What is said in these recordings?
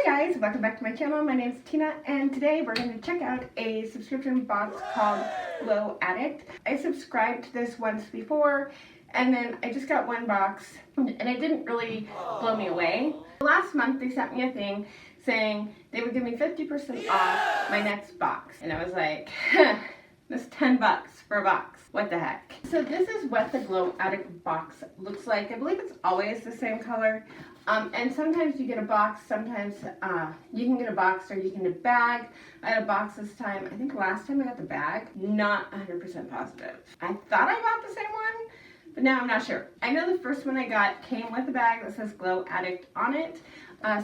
Hi guys, welcome back to my channel. My name is Tina and today we're going to check out a subscription box called Glow Addict. I subscribed to this once before and then I just got one box and it didn't really blow me away. Last month they sent me a thing saying they would give me 50% off my next box and I was like, that's 10 bucks for a box. What the heck? So this is what the Glow Addict box looks like. I believe it's always the same color. And sometimes you get a box, sometimes you can get a box or you can get a bag. I had a box this time. I think last time I got the bag, not 100% positive. I thought I got the same one, but now I'm not sure. I know the first one I got came with a bag that says Glow Addict on it.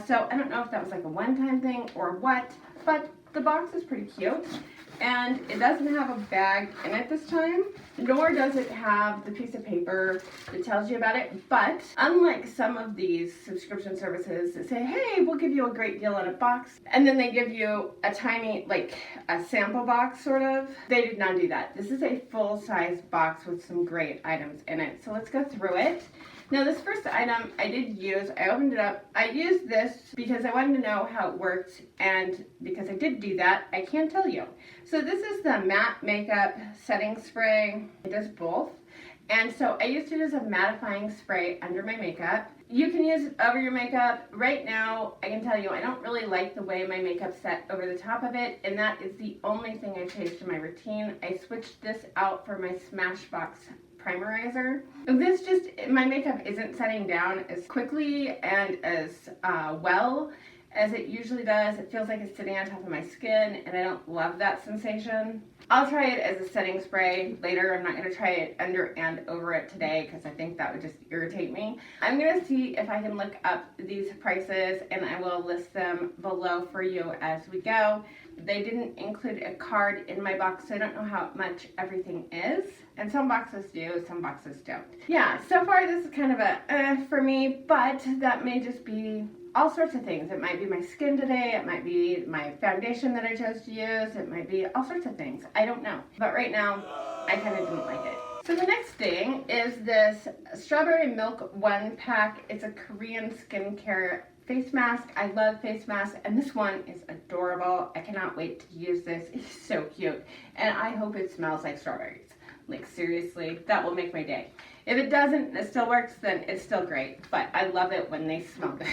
So I don't know if that was like a one-time thing or what, but the box is pretty cute. And it doesn't have a bag in it this time, nor does it have the piece of paper that tells you about it. But unlike some of these subscription services that say, hey, we'll give you a great deal on a box, and then they give you a tiny, like a sample box sort of, they did not do that. This is a full-size box with some great items in it. So let's go through it. Now this first item I did use, I opened it up. I used this because I wanted to know how it worked, and because I did do that, I can tell you. So this is the matte makeup setting spray. It does both. And so I used it as a mattifying spray under my makeup. You can use it over your makeup. Right now, I can tell you, I don't really like the way my makeup's set over the top of it, and that is the only thing I changed in my routine. I switched this out for my Smashbox primerizer. This just, my makeup isn't setting down as quickly and as well as it usually does. It feels like it's sitting on top of my skin and I don't love that sensation. I'll try it as a setting spray later. I'm not going to try it under and over it today because I think that would just irritate me. I'm going to see if I can look up these prices and I will list them below for you as we go. They didn't include a card in my box, so I don't know how much everything is. And some boxes do, some boxes don't. Yeah, so far this is kind of a for me, but that may just be all sorts of things. It might be my skin today, it might be my foundation that I chose to use, it might be all sorts of things. I don't know. But right now, I kind of didn't like it. So the next thing is this Strawberry Milk 1-pack. It's a Korean skincare face mask. I love face masks, and this one is adorable. I cannot wait to use this. It's so cute, and I hope it smells like strawberries. Like seriously, that will make my day. If it doesn't, it still works, then it's still great, but I love it when they smell good.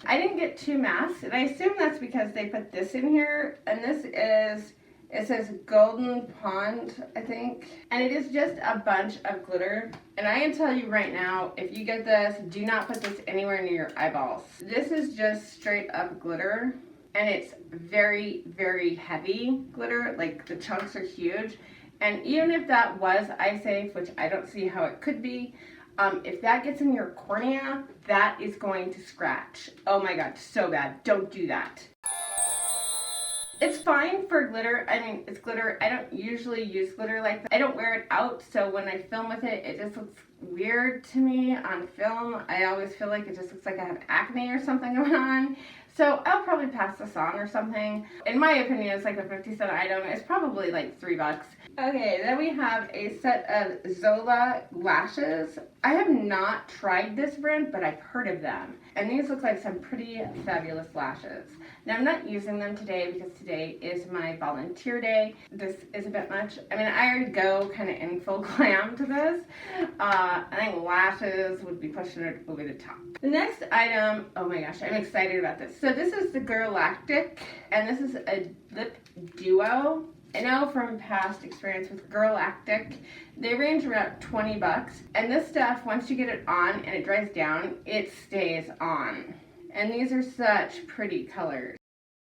I didn't get 2 masks, and I assume that's because they put this in here, and this is, it says Golden Pond, I think, and it is just a bunch of glitter. And I can tell you right now, if you get this, do not put this anywhere near your eyeballs. This is just straight up glitter, and it's very, very heavy glitter, like the chunks are huge. And even if that was eye safe, which I don't see how it could be, if that gets in your cornea, that is going to scratch. Oh my god, so bad. Don't do that. It's fine for glitter. I mean, it's glitter. I don't usually use glitter like that. I don't wear it out, so when I film with it, it just looks weird to me on film. I always feel like it just looks like I have acne or something going on. So I'll probably pass this on or something. In my opinion, it's like a 50-cent item. It's probably like $3. Okay, then we have a set of Zola lashes. I have not tried this brand, but I've heard of them. And these look like some pretty fabulous lashes. Now I'm not using them today because today is my volunteer day. This is a bit much. I mean, I already go kind of in full glam to this. I think lashes would be pushing it over the top. The next item, oh my gosh, I'm excited about this. So this is the Girlactic, and this is a lip duo. I know from past experience with Girlactic, they range around 20 bucks. And this stuff, once you get it on and it dries down, it stays on. And these are such pretty colors.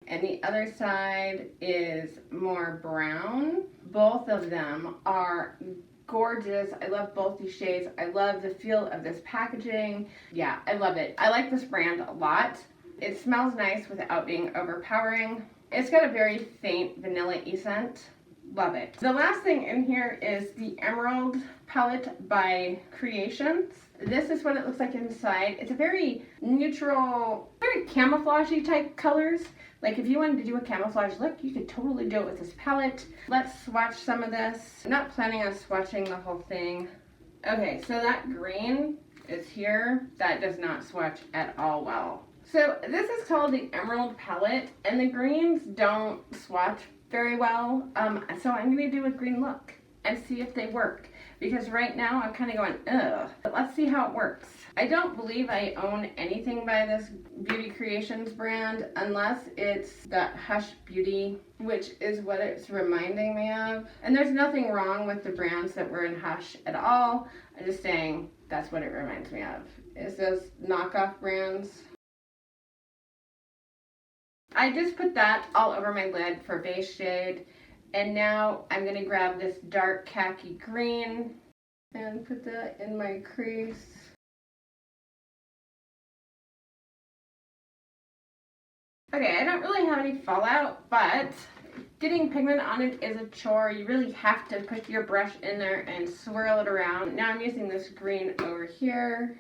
And the other side is more brown. Both of them are gorgeous. I love both these shades. I love the feel of this packaging. Yeah, I love it. I like this brand a lot. It smells nice without being overpowering. It's got a very faint vanilla-y scent. Love it. The last thing in here is the Emerald palette by Creations. This is what it looks like inside. It's a very neutral, very camouflage-y type colors. Like if you wanted to do a camouflage look, you could totally do it with this palette. Let's swatch some of this. I'm not planning on swatching the whole thing. Okay, so that green is here. That does not swatch at all well. So this is called the Emerald Palette, and the greens don't swatch very well. So I'm going to do a green look and see if they work. Because right now I'm kind of going, ugh. But let's see how it works. I don't believe I own anything by this Beauty Creations brand unless it's that Hush Beauty, which is what it's reminding me of. And there's nothing wrong with the brands that were in Hush at all. I'm just saying that's what it reminds me of. It's those knockoff brands. I just put that all over my lid for base shade. And now I'm going to grab this dark khaki green and put that in my crease. Okay, I don't really have any fallout, but getting pigment on it is a chore. You really have to put your brush in there and swirl it around. Now I'm using this green over here.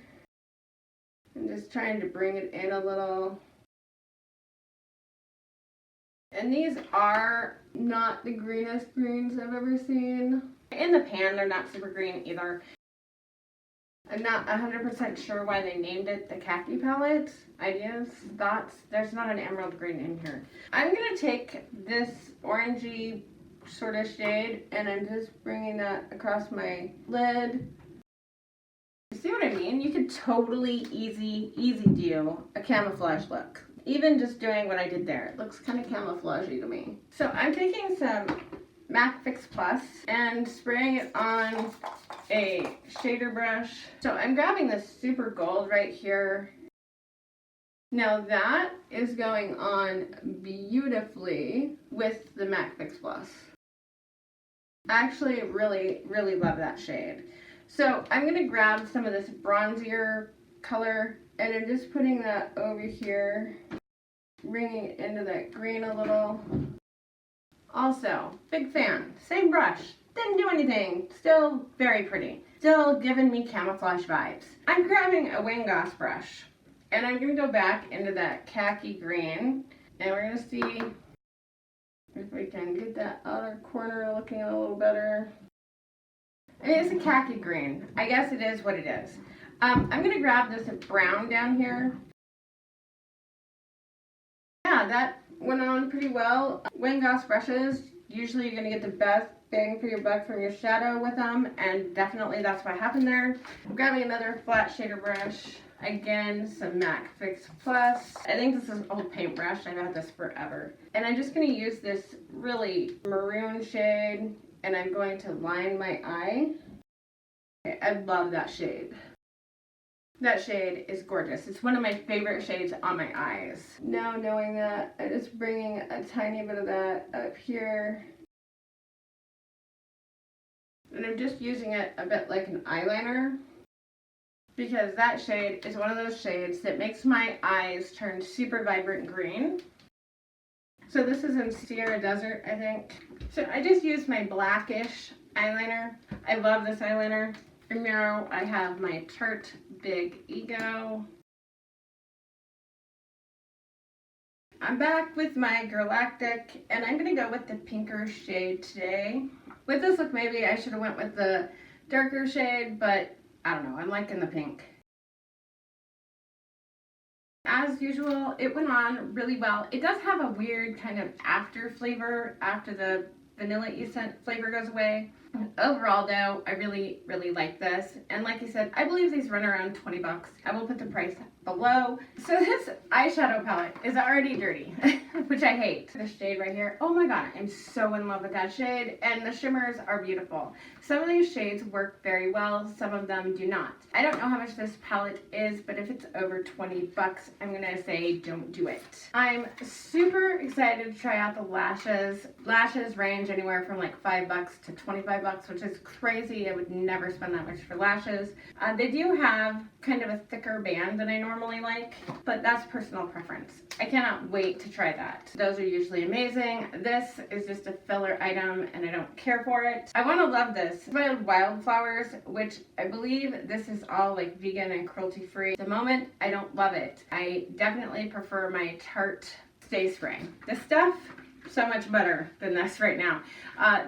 I'm just trying to bring it in a little. And these are not the greenest greens I've ever seen. In the pan, they're not super green either. I'm not 100% sure why they named it the khaki palette. Ideas, thoughts? There's not an emerald green in here. I'm going to take this orangey sort of shade and I'm just bringing that across my lid. You see what I mean? You could totally easy do a camouflage look. Even just doing what I did there. It looks kind of camouflagey to me. So I'm taking some MAC Fix Plus and spraying it on a shader brush. So I'm grabbing this super gold right here. Now that is going on beautifully with the MAC Fix Plus. I actually really love that shade. So I'm going to grab some of this bronzier color and I'm just putting that over here, bringing it into that green a little. Also, big fan, same brush, didn't do anything, still very pretty, still giving me camouflage vibes. I'm grabbing a Wayne Goss brush and I'm going to go back into that khaki green and we're going to see if we can get that outer corner looking a little better. I mean, it's a khaki green. I guess it is what it is. I'm going to grab this brown down here. Yeah, that went on pretty well. Wayne Goss brushes, usually you're going to get the best bang for your buck from your shadow with them, and definitely that's what happened there. I'm grabbing another flat shader brush. Again, some MAC Fix Plus. I think this is an old paintbrush. I've had this forever. And I'm just going to use this really maroon shade, and I'm going to line my eye. Okay, I love that shade. That shade is gorgeous. It's one of my favorite shades on my eyes. Now knowing that, I'm just bringing a tiny bit of that up here. And I'm just using it a bit like an eyeliner, because that shade is one of those shades that makes my eyes turn super vibrant green. So this is in Sierra Desert, I think. So I just used my blackish eyeliner. I love this eyeliner. And now I have my Tarte Big Ego. I'm back with my Galactic, and I'm going to go with the pinker shade today. With this look, maybe I should have went with the darker shade, but I don't know, I'm liking the pink. As usual, it went on really well. It does have a weird kind of after flavor after the vanilla essence flavor goes away. Overall though, I really like this. And like I said, I believe these run around 20 bucks. I will put the price below. So this eyeshadow palette is already dirty, which I hate. This shade right here, oh my god, I'm so in love with that shade. And the shimmers are beautiful. Some of these shades work very well, some of them do not. I don't know how much this palette is, but if it's over 20 bucks, I'm gonna say don't do it. I'm super excited to try out the lashes. Lashes range anywhere from like 5 bucks to 25 bucks, which is crazy. I would never spend that much for lashes. They do have kind of a thicker band than I normally like, but that's personal preference. I cannot wait to try that. Those are usually amazing. This is just a filler item and I don't care for it. I want to love this. It's my Wildflowers, which I believe this is all like vegan and cruelty free. At the moment, I don't love it. I definitely prefer my Tarte Stay Spray. This stuff so much better than this right now.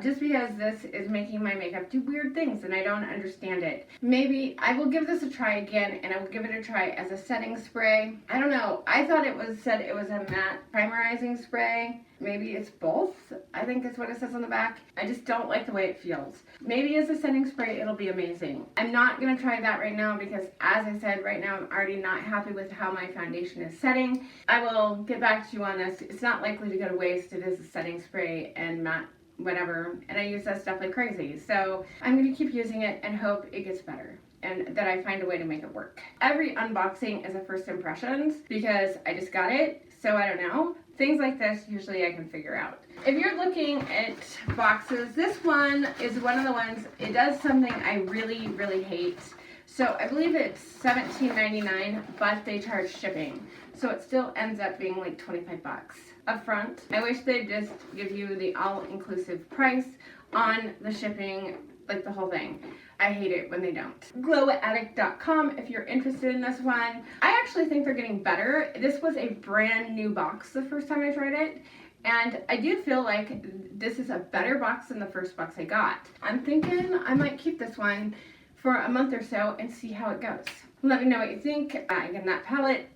Just because this is making my makeup do weird things and I don't understand it. Maybe I will give this a try again, and I will give it a try as a setting spray. I don't know. I thought said it was a matte primerizing spray. Maybe it's both. I think that's what it says on the back. I just don't like the way it feels. Maybe as a setting spray, it'll be amazing. I'm not going to try that right now because, as I said, right now I'm already not happy with how my foundation is setting. I will get back to you on this. It's not likely to go to waste. It is a setting spray and matte whatever, and I use that stuff like crazy. So I'm going to keep using it and hope it gets better, and that I find a way to make it work. Every unboxing is a first impressions because I just got it, so I don't know. Things like this, usually I can figure out. If you're looking at boxes, this one is one of the ones, it does something I really, really hate. So I believe it's $17.99, but they charge shipping. So it still ends up being like 25 bucks up front. I wish they'd just give you the all-inclusive price on the shipping, like the whole thing. I hate it when they don't. GlowAddict.com if you're interested in this one. I actually think they're getting better. This was a brand new box the first time I tried it, and I do feel like this is a better box than the first box I got. I'm thinking I might keep this one for a month or so and see how it goes. Let me know what you think. Again, that palette,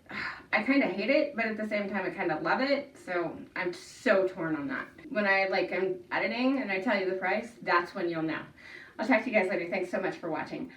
I kind of hate it, but at the same time I kind of love it, so I'm so torn on that. When I'm editing and I tell you the price, that's when you'll know. I'll talk to you guys later. Thanks so much for watching.